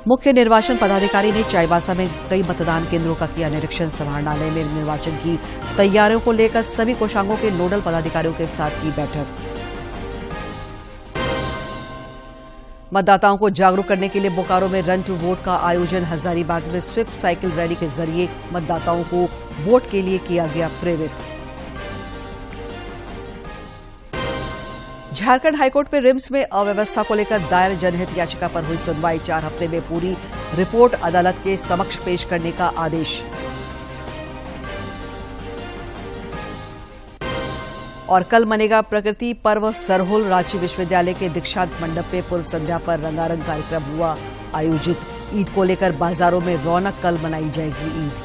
मुख्य निर्वाचन पदाधिकारी ने चाईबासा में कई मतदान केंद्रों का किया निरीक्षण। समाहरणालय में निर्वाचन की तैयारियों को लेकर सभी कोषांगों के नोडल पदाधिकारियों के साथ की बैठक। मतदाताओं को जागरूक करने के लिए बोकारो में रन टू वोट का आयोजन। हजारीबाग में स्विफ्ट साइकिल रैली के जरिए मतदाताओं को वोट के लिए किया गया प्रेरित। झारखंड हाईकोर्ट में रिम्स में अव्यवस्था को लेकर दायर जनहित याचिका पर हुई सुनवाई। 4 हफ्ते में पूरी रिपोर्ट अदालत के समक्ष पेश करने का आदेश। और कल मनेगा प्रकृति पर्व। सरहुल रांची विश्वविद्यालय के दीक्षांत मंडप में पूर्व संध्या पर रंगारंग कार्यक्रम हुआ आयोजित। ईद को लेकर बाजारों में रौनक। कल मनाई जाएगी ईद।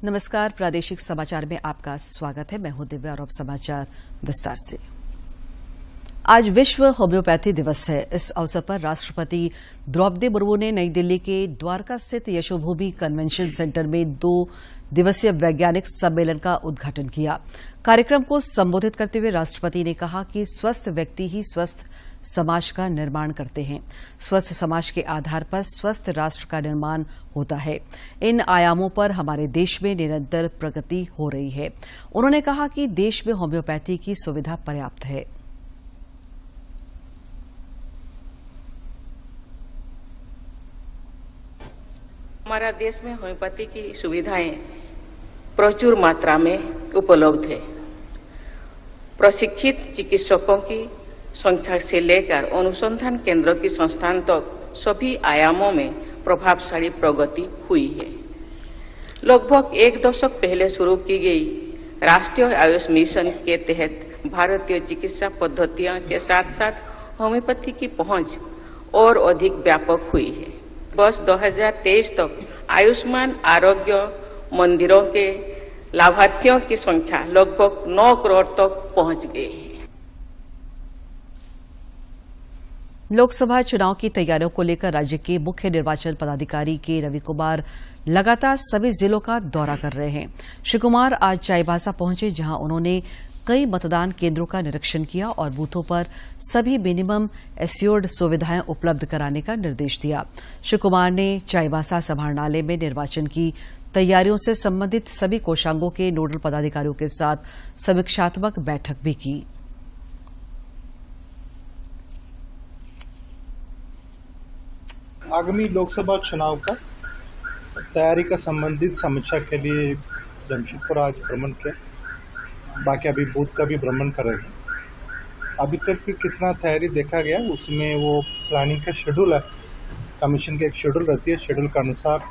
नमस्कार, प्रादेशिक समाचार में आपका स्वागत है। मैं हूं दिव्या और अब समाचार विस्तार से। आज विश्व होम्योपैथी दिवस है। इस अवसर पर राष्ट्रपति द्रौपदी मुर्मू ने नई दिल्ली के द्वारका स्थित यशोभूमि कन्वेंशन सेंटर में 2 दिवसीय वैज्ञानिक सम्मेलन का उद्घाटन किया। कार्यक्रम को संबोधित करते हुए राष्ट्रपति ने कहा कि स्वस्थ व्यक्ति ही स्वस्थ समाज का निर्माण करते हैं। स्वस्थ समाज के आधार पर स्वस्थ राष्ट्र का निर्माण होता है। इन आयामों पर हमारे देश में निरंतर प्रगति हो रही है। उन्होंने कहा कि देश में होम्योपैथी की सुविधा पर्याप्त है। हमारा देश में होम्योपैथी की सुविधाएं प्रचुर मात्रा में उपलब्ध है। प्रशिक्षित चिकित्सकों की संख्या से लेकर अनुसंधान केंद्रों की संस्थान तक सभी आयामों में प्रभावशाली प्रगति हुई है। लगभग 1 दशक पहले शुरू की गई राष्ट्रीय आयुष मिशन के तहत भारतीय चिकित्सा पद्धतियों के साथ साथ होम्योपैथी की पहुंच और अधिक व्यापक हुई है। वर्ष 2023 तक आयुष्मान आरोग्य मंदिरों के लाभार्थियों की संख्या लगभग 9 करोड़ तक पहुंच गई है। लोकसभा चुनाव की तैयारियों को लेकर राज्य के मुख्य निर्वाचन पदाधिकारी के रवि कुमार लगातार सभी जिलों का दौरा कर रहे हैं। श्री कुमार आज चाईबासा पहुंचे, जहां उन्होंने कई मतदान केंद्रों का निरीक्षण किया और बूथों पर सभी मिनिमम एस्योर्ड सुविधाएं उपलब्ध कराने का निर्देश दिया। श्री कुमार ने चाईबासा समाहरणालय में निर्वाचन की तैयारियों से संबंधित सभी कोषांगों के नोडल पदाधिकारियों के साथ समीक्षात्मक बैठक भी की। आगामी लोकसभा चुनाव का तैयारी का संबंधित समीक्षा के लिए जमशेदपुर आज भ्रमण किया। बाकी अभी बूथ का भी भ्रमण करेंगे। अभी तक की कितना तैयारी देखा गया, उसमें वो प्लानिंग का शेड्यूल है, कमीशन की एक शेड्यूल रहती है। शेड्यूल के अनुसार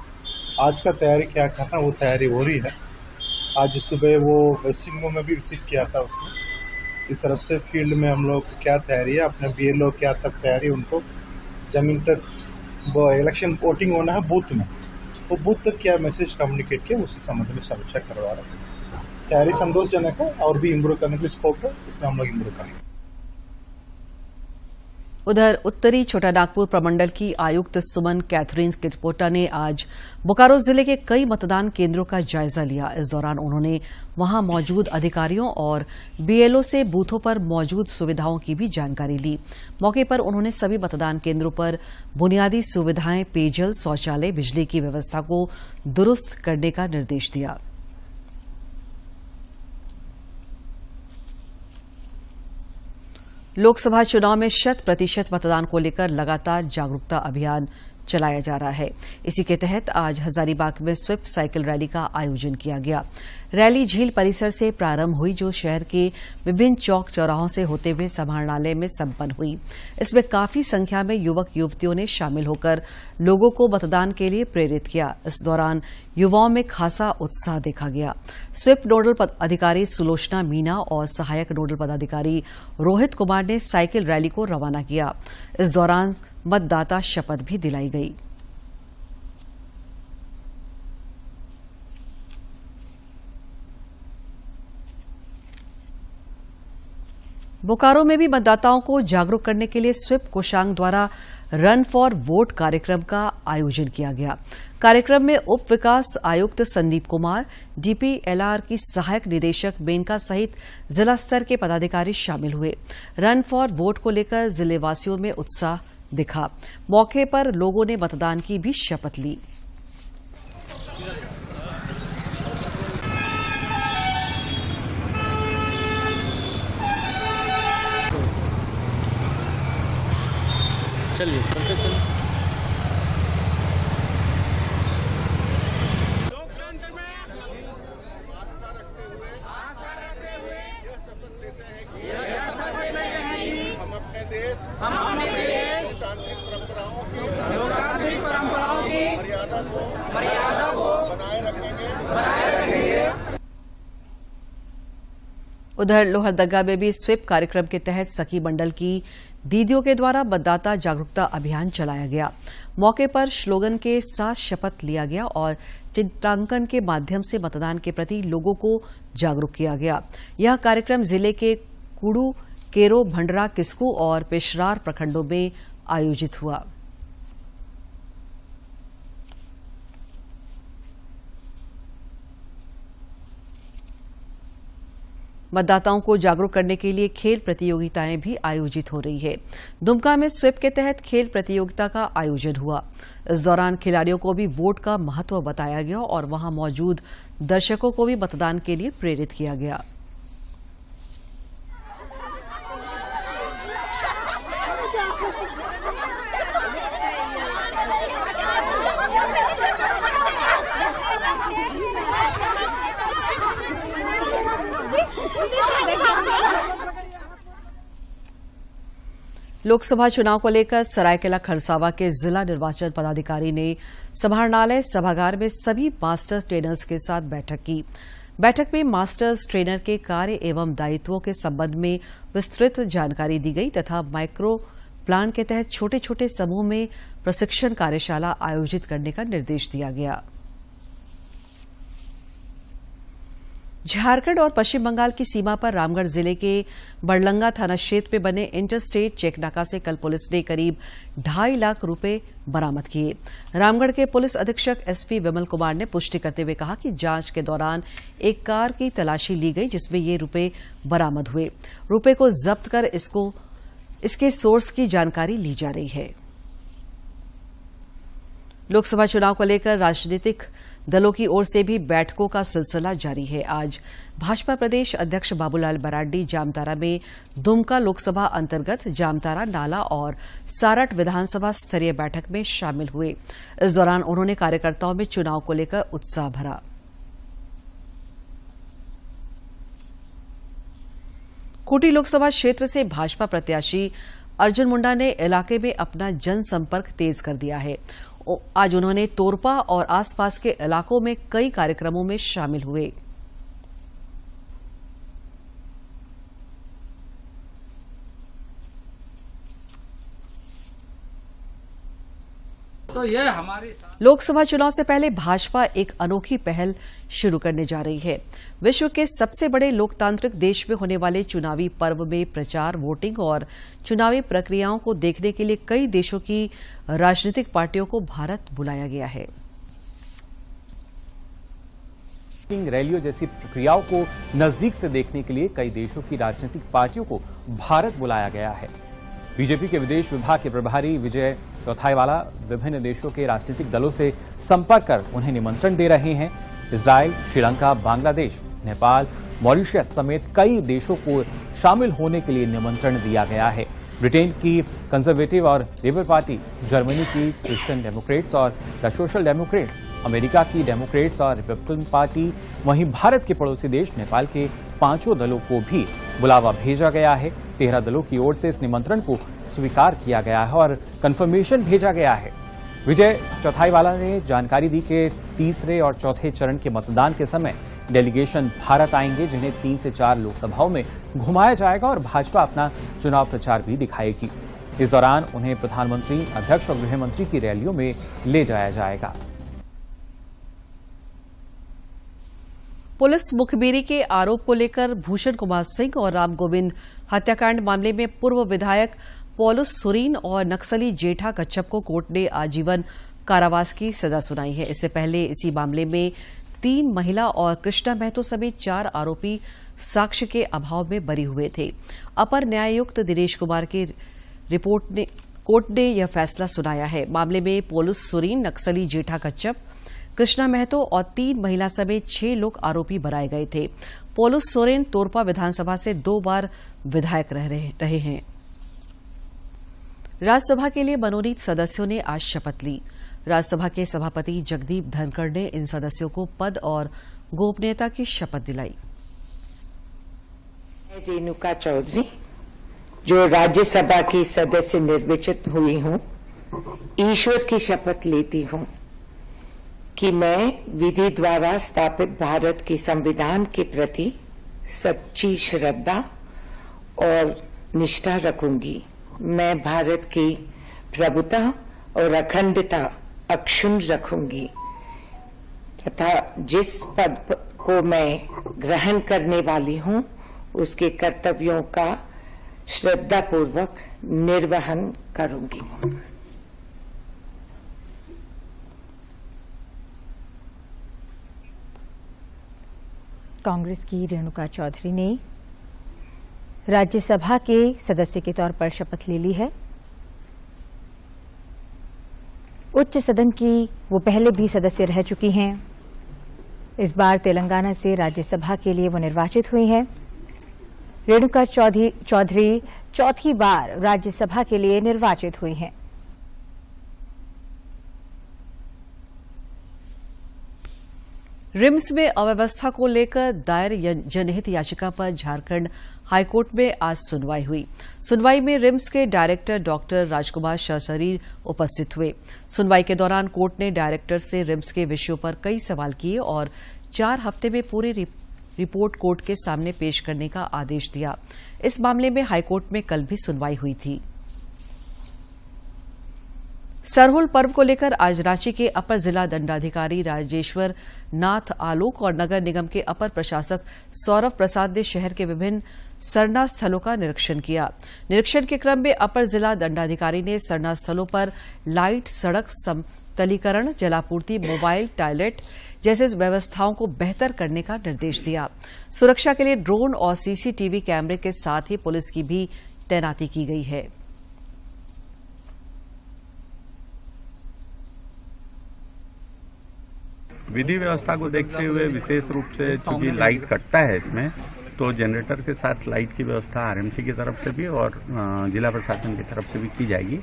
आज का तैयारी क्या करना, वो तैयारी हो रही है। आज सुबह वो वेस्ट सिंगो में भी विजिट किया था। उसमें इस तरफ से फील्ड में हम लोग क्या तैयारी है, अपने BLO क्या तक तैयारी, उनको ज़मीन तक वो इलेक्शन वोटिंग होना है बूथ में, वो बूथ तक क्या मैसेज कम्युनिकेट किया, उसी संबंध में समीक्षा करवा रहे हैं। तैयारी संतोषजनक है और भी इम्प्रूव करने के स्कोप है, उसमें हम लोग इम्प्रूव करेंगे। उधर उत्तरी छोटानागपुर प्रमंडल की आयुक्त सुमन कैथरीन किटपोटा ने आज बोकारो जिले के कई मतदान केंद्रों का जायजा लिया। इस दौरान उन्होंने वहां मौजूद अधिकारियों और BLO से बूथों पर मौजूद सुविधाओं की भी जानकारी ली। मौके पर उन्होंने सभी मतदान केंद्रों पर बुनियादी सुविधाएं, पेयजल, शौचालय, बिजली की व्यवस्था को दुरुस्त करने का निर्देश दिया। लोकसभा चुनाव में 100% मतदान को लेकर लगातार जागरूकता अभियान चलाया जा रहा है। इसी के तहत आज हजारीबाग में स्विफ्ट साइकिल रैली का आयोजन किया गया। रैली झील परिसर से प्रारंभ हुई, जो शहर के विभिन्न चौक चौराहों से होते हुए समाहरणालय में संपन्न हुई। इसमें काफी संख्या में युवक युवतियों ने शामिल होकर लोगों को मतदान के लिए प्रेरित किया। इस दौरान युवाओं में खासा उत्साह देखा गया। स्विफ्ट नोडल अधिकारी सुलोचना मीना और सहायक नोडल पदाधिकारी रोहित कुमार ने साइकिल रैली को रवाना किया। इस दौरान मतदाता शपथ भी दिलाई गई। बोकारो में भी मतदाताओं को जागरूक करने के लिए स्वीप कोषांग द्वारा रन फॉर वोट कार्यक्रम का आयोजन किया गया। कार्यक्रम में उप विकास आयुक्त संदीप कुमार, डीपीएलआर की सहायक निदेशक मेनका सहित जिला स्तर के पदाधिकारी शामिल हुए। रन फॉर वोट को लेकर जिलेवासियों में उत्साह दिखा। मौके पर लोगों ने मतदान की भी शपथ ली। चलिए चलते चलिए। लोकतंत्र में आस्था रखते हुए यह शपथ लेते हैं कि हम अपने देश लोकतांत्रिक परंपराओं की मर्यादा को बनाए रखेंगे। उधर लोहरदगा में भी स्वीप कार्यक्रम के तहत सखी मंडल की दीदियों के द्वारा मतदाता जागरूकता अभियान चलाया गया। मौके पर स्लोगन के साथ शपथ लिया गया और चित्रांकन के माध्यम से मतदान के प्रति लोगों को जागरूक किया गया। यह कार्यक्रम जिले के कुड़ू, केरो, भंडरा, किस्कू और पेशरार प्रखंडों में आयोजित हुआ। मतदाताओं को जागरूक करने के लिए खेल प्रतियोगिताएं भी आयोजित हो रही है। दुमका में स्वीप के तहत खेल प्रतियोगिता का आयोजन हुआ। इस दौरान खिलाड़ियों को भी वोट का महत्व बताया गया और वहां मौजूद दर्शकों को भी मतदान के लिए प्रेरित किया गया। लोकसभा चुनाव को लेकर सरायकेला खरसावां के जिला निर्वाचन पदाधिकारी ने समाहरणालय सभागार में सभी मास्टर्स ट्रेनर्स के साथ बैठक की। बैठक में मास्टर्स ट्रेनर के कार्य एवं दायित्वों के संबंध में विस्तृत जानकारी दी गई तथा माइक्रो प्लान के तहत छोटे छोटे समूह में प्रशिक्षण कार्यशाला आयोजित करने का निर्देश दिया गया। झारखंड और पश्चिम बंगाल की सीमा पर रामगढ़ जिले के बड़लंगा थाना क्षेत्र में बने इंटरस्टेट चेकनाका से कल पुलिस ने करीब 2.5 लाख रुपए बरामद किए। रामगढ़ के पुलिस अधीक्षक एसपी विमल कुमार ने पुष्टि करते हुए कहा कि जांच के दौरान एक कार की तलाशी ली गई जिसमें ये रुपए बरामद हुए। रुपए को जब्त कर इसके सोर्स की जानकारी ली जा रही है। लोकसभा चुनाव को लेकर राजनीतिक दलों की ओर से भी बैठकों का सिलसिला जारी है। आज भाजपा प्रदेश अध्यक्ष बाबूलाल मरांडी जामतारा में दुमका लोकसभा अंतर्गत जामतारा, नाला और सारठ विधानसभा स्तरीय बैठक में शामिल हुए। इस दौरान उन्होंने कार्यकर्ताओं में चुनाव को लेकर उत्साह भरा। खूंटी लोकसभा क्षेत्र से भाजपा प्रत्याशी अर्जुन मुंडा ने इलाके में अपना जनसंपर्क तेज कर दिया है। आज उन्होंने तोरपा और आसपास के इलाकों में कई कार्यक्रमों में शामिल हुए। तो ये हमारे लोकसभा चुनाव से पहले भाजपा एक अनोखी पहल शुरू करने जा रही है। विश्व के सबसे बड़े लोकतांत्रिक देश में होने वाले चुनावी पर्व में प्रचार, वोटिंग और चुनावी प्रक्रियाओं को देखने के लिए कई देशों की राजनीतिक पार्टियों को भारत बुलाया गया है। रैलियों जैसी प्रक्रियाओं को नजदीक से देखने के लिए कई देशों की राजनीतिक पार्टियों को भारत बुलाया गया है। बीजेपी के विदेश विभाग के प्रभारी विजय चौथाईवाला विभिन्न देशों के राजनीतिक दलों से संपर्क कर उन्हें निमंत्रण दे रहे हैं। इजराइल, श्रीलंका, बांग्लादेश, नेपाल, मॉरिशस समेत कई देशों को शामिल होने के लिए निमंत्रण दिया गया है। ब्रिटेन की कंजर्वेटिव और लेबर पार्टी, जर्मनी की क्रिश्चियन डेमोक्रेट्स और द सोशल डेमोक्रेट्स, अमेरिका की डेमोक्रेट्स और रिपब्लिकन पार्टी, वहीं भारत के पड़ोसी देश नेपाल के 5 दलों को भी बुलावा भेजा गया है। 13 दलों की ओर से इस निमंत्रण को स्वीकार किया गया है और कंफर्मेशन भेजा गया है। विजय चौथाईवाला ने जानकारी दी कि तीसरे और चौथे चरण के मतदान के समय डेलीगेशन भारत आएंगे, जिन्हें 3 से 4 लोकसभाओं में घुमाया जाएगा और भाजपा अपना चुनाव प्रचार भी दिखाएगी। इस दौरान उन्हें प्रधानमंत्री, अध्यक्ष और गृह मंत्री की रैलियों में ले जाया जाएगा। पुलिस मुखबिरी के आरोप को लेकर भूषण कुमार सिंह और राम गोविंद हत्याकांड मामले में पूर्व विधायक पॉलुस सोरीन और नक्सली जेठा कच्छप को कोर्ट ने आजीवन कारावास की सजा सुनाई है। इससे पहले इसी मामले में 3 महिला और कृष्णा महतो समेत 4 आरोपी साक्ष्य के अभाव में बरी हुए थे। अपर न्यायायुक्त दिनेश कुमार की रिपोर्ट ने कोर्ट ने यह फैसला सुनाया है। मामले में पॉलुस सोरीन, नक्सली जेठा कच्छप, कृष्णा महतो और 3 महिला समेत 6 लोग आरोपी बनाए गए थे। पॉलुस सोरेन तोरपा विधानसभा से 2 बार विधायक रहे हैं। राज्यसभा के लिए मनोनीत सदस्यों ने आज शपथ ली। राज्यसभा के सभापति जगदीप धनखड़ ने इन सदस्यों को पद और गोपनीयता की शपथ दिलाई। रेणुका चौधरी, जो राज्यसभा की सदस्य निर्वाचित हुई हूं, ईश्वर की शपथ लेती हूं कि मैं विधि द्वारा स्थापित भारत के संविधान के प्रति सच्ची श्रद्धा और निष्ठा रखूंगी। मैं भारत की प्रभुता और अखंडता अक्षुण्ण रखूंगी तथा जिस पद को मैं ग्रहण करने वाली हूं उसके कर्तव्यों का श्रद्धापूर्वक निर्वहन करूंगी। कांग्रेस की रेणुका चौधरी ने राज्यसभा के सदस्य के तौर पर शपथ ले ली है। उच्च सदन की वो पहले भी सदस्य रह चुकी हैं। इस बार तेलंगाना से राज्यसभा के लिए वो निर्वाचित हुई हैं। रेणुका चौधरी चौथी बार राज्यसभा के लिए निर्वाचित हुई हैं। रिम्स में अव्यवस्था को लेकर दायर जनहित याचिका पर झारखंड हाईकोर्ट में आज सुनवाई हुई। सुनवाई में रिम्स के डायरेक्टर डॉक्टर राजकुमार सशरीर उपस्थित हुए। सुनवाई के दौरान कोर्ट ने डायरेक्टर से रिम्स के विषयों पर कई सवाल किए और 4 हफ्ते में पूरी रिपोर्ट कोर्ट के सामने पेश करने का आदेश दिया। इस मामले में हाईकोर्ट में कल भी सुनवाई हुई थी। सरहुल पर्व को लेकर आज रांची के अपर जिला दंडाधिकारी राजेश्वर नाथ आलोक और नगर निगम के अपर प्रशासक सौरभ प्रसाद ने शहर के विभिन्न सरना स्थलों का निरीक्षण किया। निरीक्षण के क्रम में अपर जिला दंडाधिकारी ने सरना स्थलों पर लाइट, सड़क समतलीकरण, जलापूर्ति, मोबाइल, टॉयलेट जैसे व्यवस्थाओं को बेहतर करने का निर्देश दिया। सुरक्षा के लिए ड्रोन और सीसीटीवी कैमरे के साथ ही पुलिस की भी तैनाती की गई है। विधि व्यवस्था को देखते हुए विशेष रूप से चूंकि लाइट कटता है इसमें, तो जनरेटर के साथ लाइट की व्यवस्था आरएमसी की तरफ से भी और जिला प्रशासन की तरफ से भी की जाएगी।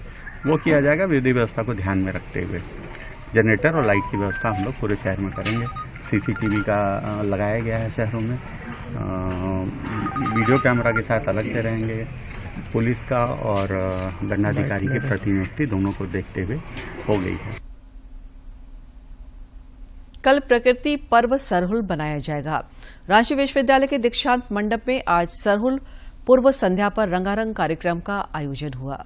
वो किया जाएगा विधि व्यवस्था को ध्यान में रखते हुए। जनरेटर और लाइट की व्यवस्था हम लोग पूरे शहर में करेंगे। सीसीटीवी का लगाया गया है शहरों में। वीडियो कैमरा के साथ अलग से रहेंगे। पुलिस का और दंडाधिकारी की प्रतिनियुक्ति दोनों को देखते हुए हो गई है। कल प्रकृति पर्व सरहुल बनाया जाएगा। रांची विश्वविद्यालय के दीक्षांत मंडप में आज सरहुल पूर्व संध्या पर रंगारंग कार्यक्रम का आयोजन हुआ।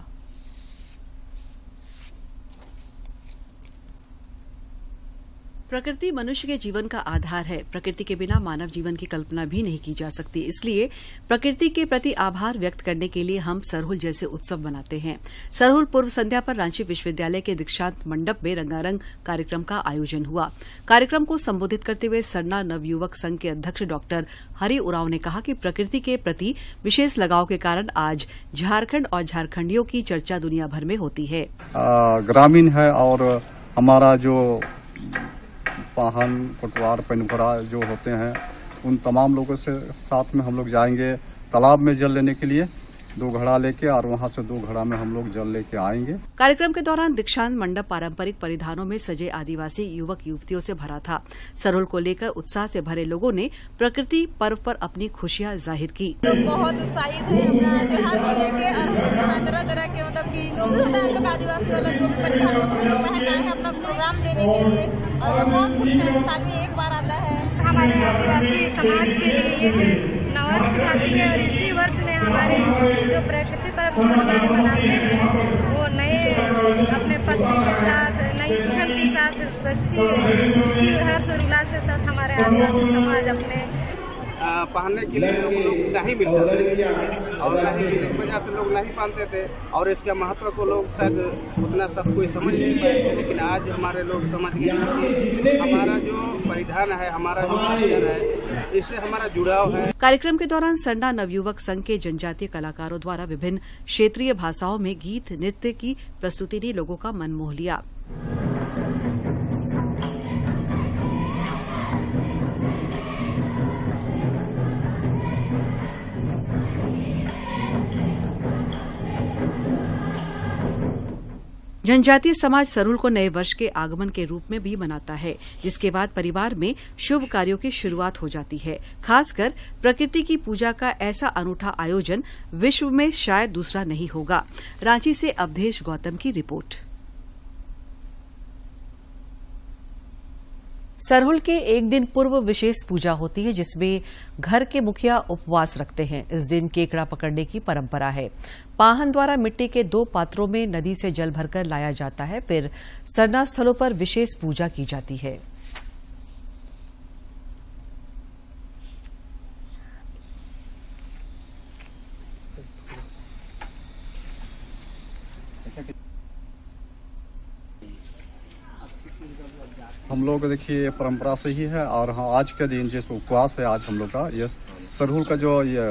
प्रकृति मनुष्य के जीवन का आधार है। प्रकृति के बिना मानव जीवन की कल्पना भी नहीं की जा सकती। इसलिए प्रकृति के प्रति आभार व्यक्त करने के लिए हम सरहुल जैसे उत्सव मनाते हैं। सरहुल पूर्व संध्या पर रांची विश्वविद्यालय के दीक्षांत मंडप में रंगारंग कार्यक्रम का आयोजन हुआ। कार्यक्रम को संबोधित करते हुए सरना नवयुवक संघ के अध्यक्ष डॉक्टर हरि उरांव ने कहा कि प्रकृति के प्रति विशेष लगाव के कारण आज झारखंड और झारखंडियों की चर्चा दुनिया भर में होती है। ग्रामीण है और हमारा जो पाहन, पटवार, पेनभरा जो होते हैं उन तमाम लोगों से साथ में हम लोग जाएंगे तालाब में जल लेने के लिए 2 घड़ा लेके, और वहां से 2 घड़ा में हम लोग जल लेके आएंगे। कार्यक्रम के दौरान दीक्षांत मंडप पारंपरिक परिधानों में सजे आदिवासी युवक युवतियों से भरा था। सरहुल को लेकर उत्साह से भरे लोगों ने प्रकृति पर्व पर अपनी खुशियां जाहिर की। बहुत उत्साहित है अपना त्योहार को लेके और तरह-तरह के मतलब की जो भी होता है हम लोग आदिवासी वाला जो भी परिधान पहनाए हैं अपना प्रोग्राम देने के लिए, और बहुत खुश है। साल में एक बार आता है। हमारे आदिवासी समाज के लिए ये नववर्ष की भांति है और इसी वर्ष में हमारे जो प्रकृति पर्व मनाते हैं वो नए अपने पत्नी के साथ, नई जीवन के साथ सजती है, इसी हर्ष और उल्लास के साथ हमारे आदिवासी समाज अपने पहनने के लिए लोग नहीं मिलते थे और नहीं मिलने की वजह से लोग नहीं पहनते थे और इसके महत्व को लोग शायद उतना सब कोई समझ नहीं पाए थे, लेकिन आज हमारे लोग समझ गए कि हमारा जो परिधान है, हमारा जो कल्चर है, इससे हमारा जुड़ाव है। कार्यक्रम के दौरान सरना नवयुवक संघ के जनजातीय कलाकारों द्वारा विभिन्न क्षेत्रीय भाषाओं में गीत नृत्य की प्रस्तुति ने लोगों का मन मोह लिया। जनजातीय समाज सरूल को नए वर्ष के आगमन के रूप में भी मनाता है, जिसके बाद परिवार में शुभ कार्यों की शुरुआत हो जाती है। खासकर प्रकृति की पूजा का ऐसा अनूठा आयोजन विश्व में शायद दूसरा नहीं होगा। रांची से अवधेश गौतम की रिपोर्ट। सरहुल के एक दिन पूर्व विशेष पूजा होती है, जिसमें घर के मुखिया उपवास रखते हैं। इस दिन केकड़ा पकड़ने की परंपरा है। पाहन द्वारा मिट्टी के 2 पात्रों में नदी से जल भरकर लाया जाता है, फिर सरना स्थलों पर विशेष पूजा की जाती है। हम लोग देखिए परंपरा से ही है और हाँ आज के दिन जिस उपवास है आज हम लोग का ये सरहुल का जो ये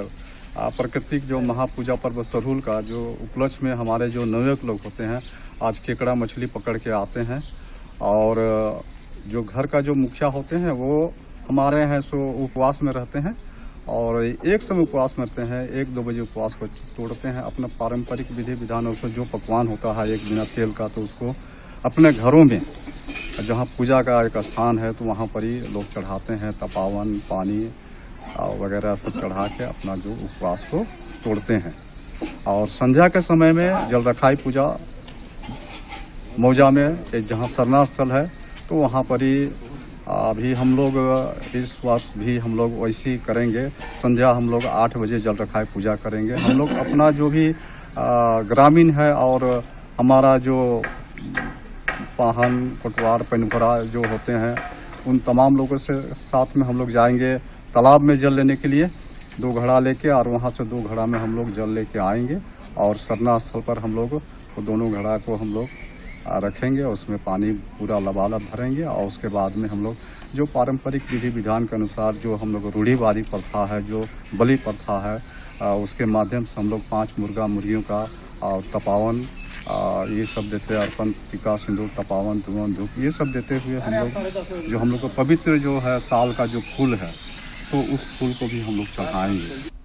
प्राकृतिक जो महापूजा पर्व सरहुल का जो उपलक्ष्य में हमारे जो नवयुवक लोग होते हैं आज केकड़ा मछली पकड़ के आते हैं और जो घर का जो मुखिया होते हैं वो हमारे हैं सो उपवास में रहते हैं और एक समय उपवास में रहते हैं, 1-2 बजे उपवास को तोड़ते हैं। अपना पारंपरिक विधि विधानों से जो पकवान होता है एक बिना तेल का तो उसको अपने घरों में जहाँ पूजा का एक स्थान है तो वहाँ पर ही लोग चढ़ाते हैं। तपावन पानी वगैरह सब चढ़ा के अपना जो उपवास को तोड़ते हैं और संध्या के समय में जल रखाई पूजा मौजा में जहाँ सरना स्थल है तो वहाँ पर ही अभी हम लोग इस वर्ष भी हम लोग वैसे ही करेंगे। संध्या हम लोग 8 बजे जल रखाई पूजा करेंगे। हम लोग अपना जो भी ग्रामीण है और हमारा जो पाहन पटवार पेनभरा जो होते हैं उन तमाम लोगों से साथ में हम लोग जाएंगे तालाब में जल लेने के लिए 2 घड़ा लेके और वहाँ से 2 घड़ा में हम लोग जल लेके आएंगे और सरना स्थल पर हम लोग दोनों घड़ा को हम लोग रखेंगे, उसमें पानी पूरा लबालब भरेंगे और उसके बाद में हम लोग जो पारंपरिक विधि विधान के अनुसार जो हम लोग रूढ़िवादी प्रथा है, जो बलि प्रथा है, उसके माध्यम से हम लोग 5 मुर्गा मुर्गियों का और तपावन ये सब देते हैं। अर्पण टीका सिंदूर तपावन धुआं धूप ये सब देते हुए हम लोग को पवित्र जो है साल का जो फूल है तो उस फूल को भी हम लोग चढ़ाएंगे।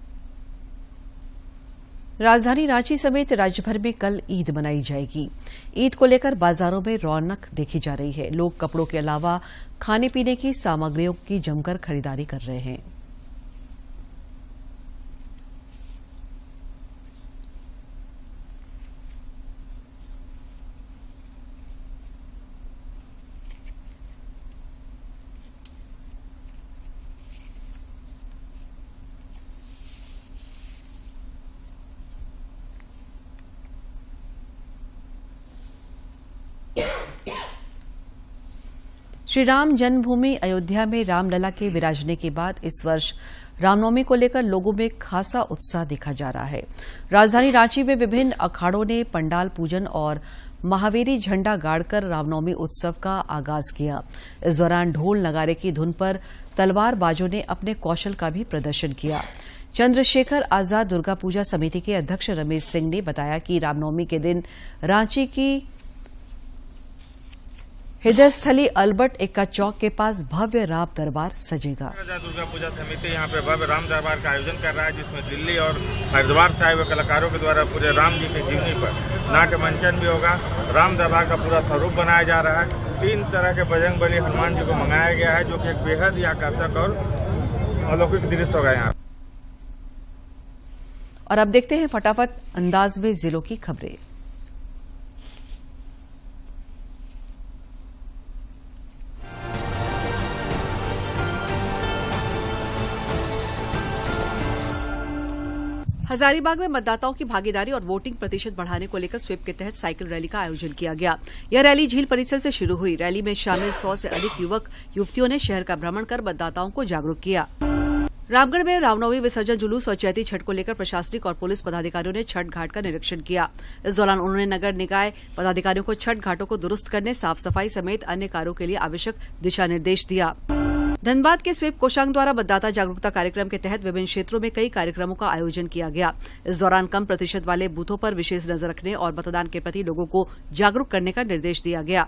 राजधानी रांची समेत राज्य भर में कल ईद मनाई जाएगी। ईद को लेकर बाजारों में रौनक देखी जा रही है। लोग कपड़ों के अलावा खाने पीने की सामग्रियों की जमकर खरीदारी कर रहे हैं। श्री राम जन्मभूमि अयोध्या में रामलला के विराजने के बाद इस वर्ष रामनवमी को लेकर लोगों में खासा उत्साह देखा जा रहा है। राजधानी रांची में विभिन्न अखाड़ों ने पंडाल पूजन और महावीरी झंडा गाड़कर रामनवमी उत्सव का आगाज किया। इस दौरान ढोल नगारे की धुन पर तलवारबाजों ने अपने कौशल का भी प्रदर्शन किया। चंद्रशेखर आजाद दुर्गा पूजा समिति के अध्यक्ष रमेश सिंह ने बताया कि रामनवमी के दिन रांची की हृदय स्थली अल्बर्ट एक्का चौक के पास भव्य राम दरबार सजेगा। दुर्गा पूजा समिति यहाँ पे भव्य राम दरबार का आयोजन कर रहा है, जिसमें दिल्ली और हरिद्वार से आए हुए कलाकारों के द्वारा पूरे राम जी की जीवनी पर नाट्य मंचन भी होगा। राम दरबार का पूरा स्वरूप बनाया जा रहा है। 3 तरह के बजरंग बली हनुमान जी को मंगाया गया है, जो कि एक बेहद ही आकर्षक और अलौकिक दृश्य होगा यहाँ। और अब देखते हैं फटाफट अंदाज में जिलों की खबरें। हजारीबाग में मतदाताओं की भागीदारी और वोटिंग प्रतिशत बढ़ाने को लेकर स्वीप के तहत साइकिल रैली का आयोजन किया गया। यह रैली झील परिसर से शुरू हुई। रैली में शामिल 100 से अधिक युवक युवतियों ने शहर का भ्रमण कर मतदाताओं को जागरूक किया। रामगढ़ में रामनवमी विसर्जन जुलूस और चैती छठ को लेकर प्रशासनिक और पुलिस पदाधिकारियों ने छठ घाट का निरीक्षण किया। इस दौरान उन्होंने नगर निकाय पदाधिकारियों को छठ घाटों को दुरुस्त करने, साफ सफाई समेत अन्य कार्यों के लिए आवश्यक दिशा निर्देश दिया। धनबाद के स्वीप कोषांग द्वारा मतदाता जागरूकता कार्यक्रम के तहत विभिन्न क्षेत्रों में कई कार्यक्रमों का आयोजन किया गया। इस दौरान कम प्रतिशत वाले बूथों पर विशेष नजर रखने और मतदान के प्रति लोगों को जागरूक करने का निर्देश दिया गया।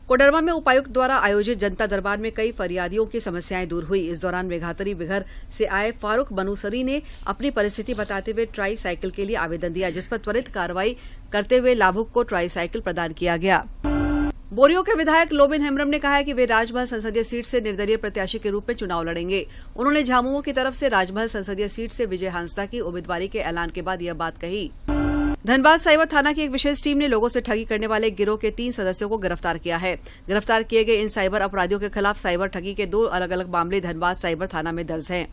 कोडरमा में उपायुक्त द्वारा आयोजित जनता दरबार में कई फरियादियों की समस्याएं दूर हुई। इस दौरान मेघातरी बिघर से आए फारूक बनूसरी ने अपनी परिस्थिति बताते हुए ट्राई साइकिल के लिए आवेदन दिया, जिस पर त्वरित कार्रवाई करते हुए लाभुक को ट्राई साइकिल प्रदान किया गया। बोरियो के विधायक लोबिन हेम्ब्रम ने कहा है कि वे राजमहल संसदीय सीट से निर्दलीय प्रत्याशी के रूप में चुनाव लड़ेंगे। उन्होंने झामुमो की तरफ से राजमहल संसदीय सीट से विजय हांसदा की उम्मीदवारी के ऐलान के बाद यह बात कही। धनबाद साइबर थाना की एक विशेष टीम ने लोगों से ठगी करने वाले एक गिरोह के 3 सदस्यों को गिरफ्तार किया है। गिरफ्तार किए गए इन साइबर अपराधियों के खिलाफ साइबर ठगी के 2 अलग अलग मामले धनबाद साइबर थाना में दर्ज हैं।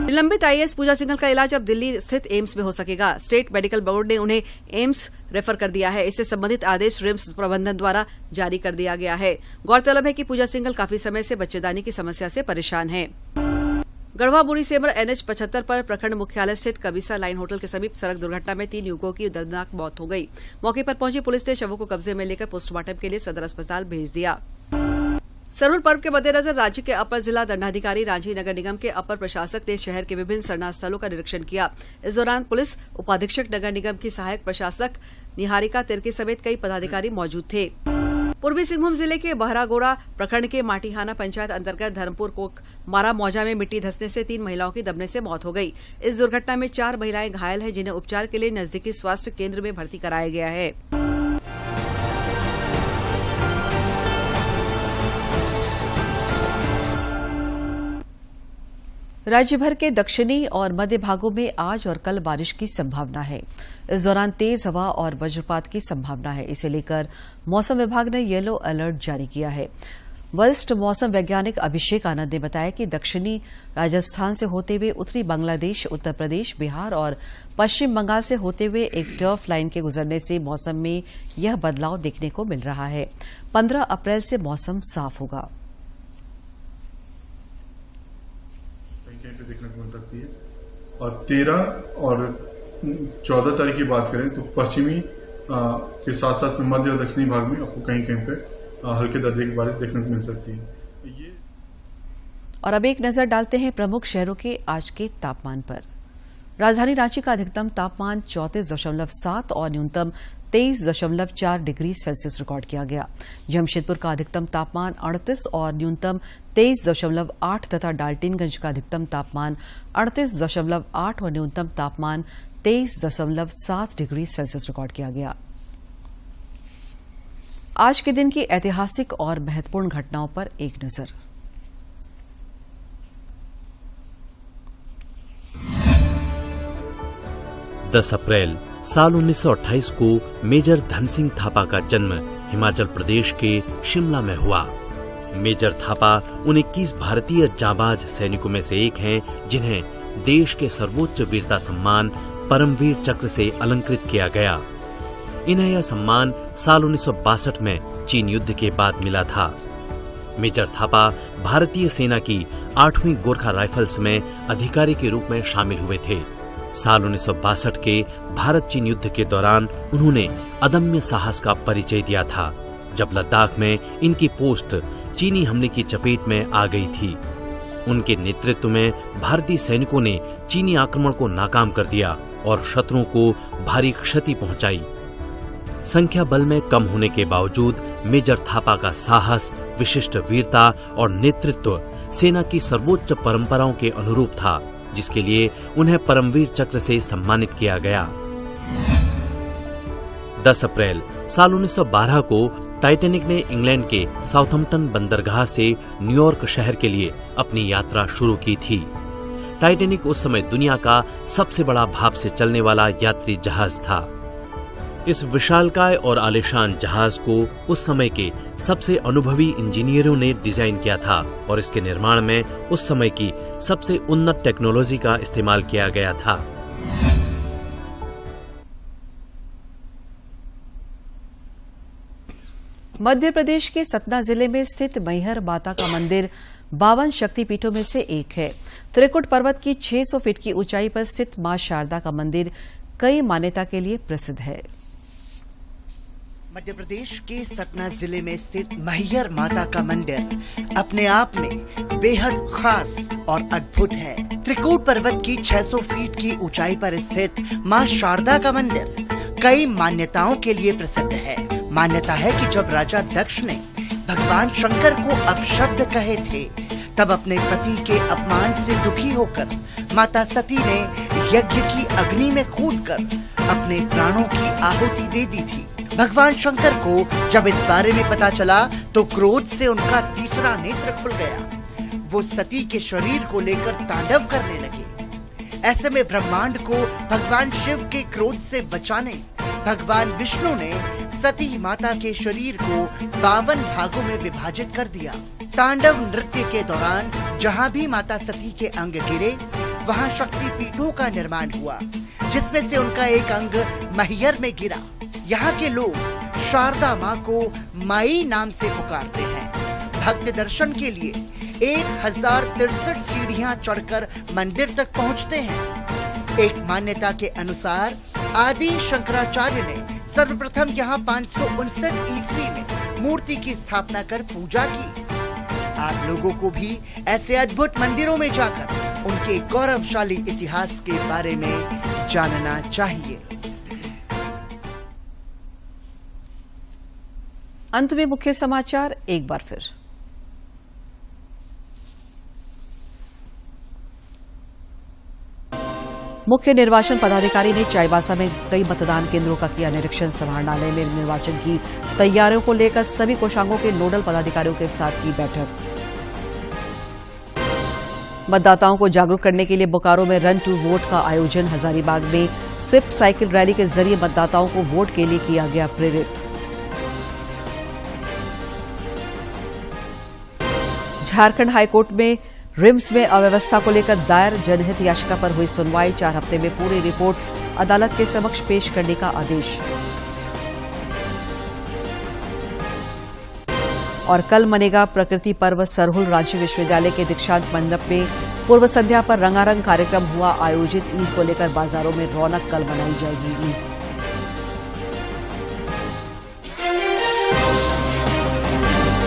निलंबित आईएएस पूजा सिंघल का इलाज अब दिल्ली स्थित एम्स में हो सकेगा। स्टेट मेडिकल बोर्ड ने उन्हें एम्स रेफर कर दिया है। इससे संबंधित आदेश रिम्स प्रबंधन द्वारा जारी कर दिया गया है। गौरतलब है कि पूजा सिंघल काफी समय से बच्चेदानी की समस्या से परेशान है। गढ़वा बुरी सेमर NH 75 पर प्रखंड मुख्यालय स्थित कबीसा लाइन होटल के समीप सड़क दुर्घटना में 3 युवकों की दर्दनाक मौत हो गई। मौके पर पहुंची पुलिस ने शवों को कब्जे में लेकर पोस्टमार्टम के लिए सदर अस्पताल भेज दिया। सरुल पर्व के मद्देनजर राज्य के अपर जिला दंडाधिकारी रांची नगर निगम के अपर प्रशासक ने शहर के विभिन्न शरणा स्थलों का निरीक्षण किया। इस दौरान पुलिस उपाधीक्षक नगर निगम की सहायक प्रशासक निहारिका तिर्की समेत कई पदाधिकारी मौजूद थे। पूर्वी सिंहभूम जिले के बहरागोड़ा प्रखंड के माटीहाना पंचायत अंतर्गत धर्मपुर को मारा मौजा में मिट्टी धंसने से 3 महिलाओं की दबने से मौत हो गई। इस दुर्घटना में 4 महिलाएं घायल हैं, जिन्हें उपचार के लिए नजदीकी स्वास्थ्य केंद्र में भर्ती कराया गया है। राज्य भर के दक्षिणी और मध्य भागों में आज और कल बारिश की संभावना है। इस दौरान तेज हवा और वज्रपात की संभावना है। इसे लेकर मौसम विभाग ने येलो अलर्ट जारी किया है। वरिष्ठ मौसम वैज्ञानिक अभिषेक आनंद ने बताया कि दक्षिणी राजस्थान से होते हुए उत्तरी बांग्लादेश, उत्तर प्रदेश, बिहार और पश्चिम बंगाल से होते हुए एक टर्फ लाइन के गुजरने से मौसम में यह बदलाव देखने को मिल रहा है। 15 अप्रैल से मौसम साफ होगा। देखने को मिल सकती है। और 13 और 14 तारीख की बात करें तो पश्चिमी के साथ साथ में मध्य और दक्षिणी भाग में आपको कहीं कहीं पे हल्के दर्जे की बारिश देखने को मिल सकती है। और अब एक नजर डालते हैं प्रमुख शहरों के आज के तापमान पर। राजधानी रांची का अधिकतम तापमान 34.7 और न्यूनतम 23.4 डिग्री सेल्सियस रिकॉर्ड किया गया। जमशेदपुर का अधिकतम तापमान 38 और न्यूनतम 23.8 तथा डाल्टनगंज का अधिकतम तापमान 38.8 और न्यूनतम तापमान 23.7 डिग्री सेल्सियस रिकॉर्ड किया गया। आज के दिन की ऐतिहासिक और महत्वपूर्ण घटनाओं पर एक नजर। दस अप्रैल साल 1928 को मेजर धन सिंह थापा का जन्म हिमाचल प्रदेश के शिमला में हुआ। मेजर थापा उन 21 भारतीय जांबाज सैनिकों में से एक हैं जिन्हें देश के सर्वोच्च वीरता सम्मान परमवीर चक्र से अलंकृत किया गया। इन्हें यह सम्मान साल 1962 में चीन युद्ध के बाद मिला था। मेजर थापा भारतीय सेना की 8वीं गोरखा राइफल्स में अधिकारी के रूप में शामिल हुए थे। साल 1962 के भारत चीन युद्ध के दौरान उन्होंने अदम्य साहस का परिचय दिया था, जब लद्दाख में इनकी पोस्ट चीनी हमले की चपेट में आ गई थी। उनके नेतृत्व में भारतीय सैनिकों ने चीनी आक्रमण को नाकाम कर दिया और शत्रुओं को भारी क्षति पहुंचाई। संख्या बल में कम होने के बावजूद मेजर थापा का साहस, विशिष्ट वीरता और नेतृत्व सेना की सर्वोच्च परंपराओं के अनुरूप था, जिसके लिए उन्हें परमवीर चक्र से सम्मानित किया गया। 10 अप्रैल साल 1912 को टाइटैनिक ने इंग्लैंड के साउथम्पटन बंदरगाह से न्यूयॉर्क शहर के लिए अपनी यात्रा शुरू की थी। टाइटैनिक उस समय दुनिया का सबसे बड़ा भाप से चलने वाला यात्री जहाज था। इस विशालकाय और आलीशान जहाज को उस समय के सबसे अनुभवी इंजीनियरों ने डिजाइन किया था और इसके निर्माण में उस समय की सबसे उन्नत टेक्नोलॉजी का इस्तेमाल किया गया था। मध्य प्रदेश के सतना जिले में स्थित मैहर माता का मंदिर 52 शक्तिपीठों में से एक है। त्रिकुट पर्वत की 600 फीट की ऊंचाई पर स्थित मां शारदा का मंदिर कई मान्यता के लिए प्रसिद्ध है। मध्य प्रदेश के सतना जिले में स्थित मैहर माता का मंदिर अपने आप में बेहद खास और अद्भुत है। त्रिकुट पर्वत की 600 फीट की ऊंचाई पर स्थित मां शारदा का मंदिर कई मान्यताओं के लिए प्रसिद्ध है। मान्यता है कि जब राजा दक्ष ने भगवान शंकर को अपशब्द कहे थे, तब अपने पति के अपमान से दुखी होकर माता सती ने यज्ञ की अग्नि में कूदकर अपने प्राणों की आहुति दे दी थी। भगवान शंकर को जब इस बारे में पता चला तो क्रोध से उनका तीसरा नेत्र खुल गया। वो सती के शरीर को लेकर तांडव करने लगे। ऐसे में ब्रह्मांड को भगवान शिव के क्रोध से बचाने भगवान विष्णु ने सती माता के शरीर को 52 भागों में विभाजित कर दिया। तांडव नृत्य के दौरान जहाँ भी माता सती के अंग गिरे, वहाँ शक्तिपीठों का निर्माण हुआ, जिसमें से उनका एक अंग मैहर में गिरा। यहाँ के लोग शारदा माँ को माई नाम से पुकारते हैं। भक्त दर्शन के लिए 1063 सीढ़ियाँ चढ़कर मंदिर तक पहुँचते हैं। एक मान्यता के अनुसार आदि शंकराचार्य ने सर्वप्रथम यहाँ 559 ईस्वी में मूर्ति की स्थापना कर पूजा की। आप लोगों को भी ऐसे अद्भुत मंदिरों में जाकर उनके गौरवशाली इतिहास के बारे में जानना चाहिए। अंत में मुख्य समाचार एक बार फिर। मुख्य निर्वाचन पदाधिकारी ने चाईबासा में कई मतदान केंद्रों का किया निरीक्षण। समाहरणालय में निर्वाचन की तैयारियों को लेकर सभी कोषांगों के नोडल पदाधिकारियों के साथ की बैठक। मतदाताओं को जागरूक करने के लिए बोकारो में रन टू वोट का आयोजन। हजारीबाग में स्विफ्ट साइकिल रैली के जरिए मतदाताओं को वोट के लिए किया गया प्रेरित। झारखंड हाईकोर्ट में रिम्स में अव्यवस्था को लेकर दायर जनहित याचिका पर हुई सुनवाई। 4 हफ्ते में पूरी रिपोर्ट अदालत के समक्ष पेश करने का आदेश। और कल मनेगा प्रकृति पर्व। सरहुल रांची विश्वविद्यालय के दीक्षांत मंडप में पूर्व संध्या पर रंगारंग कार्यक्रम हुआ आयोजित। ईद को लेकर बाजारों में रौनक। कल मनाई जाएगी ईद।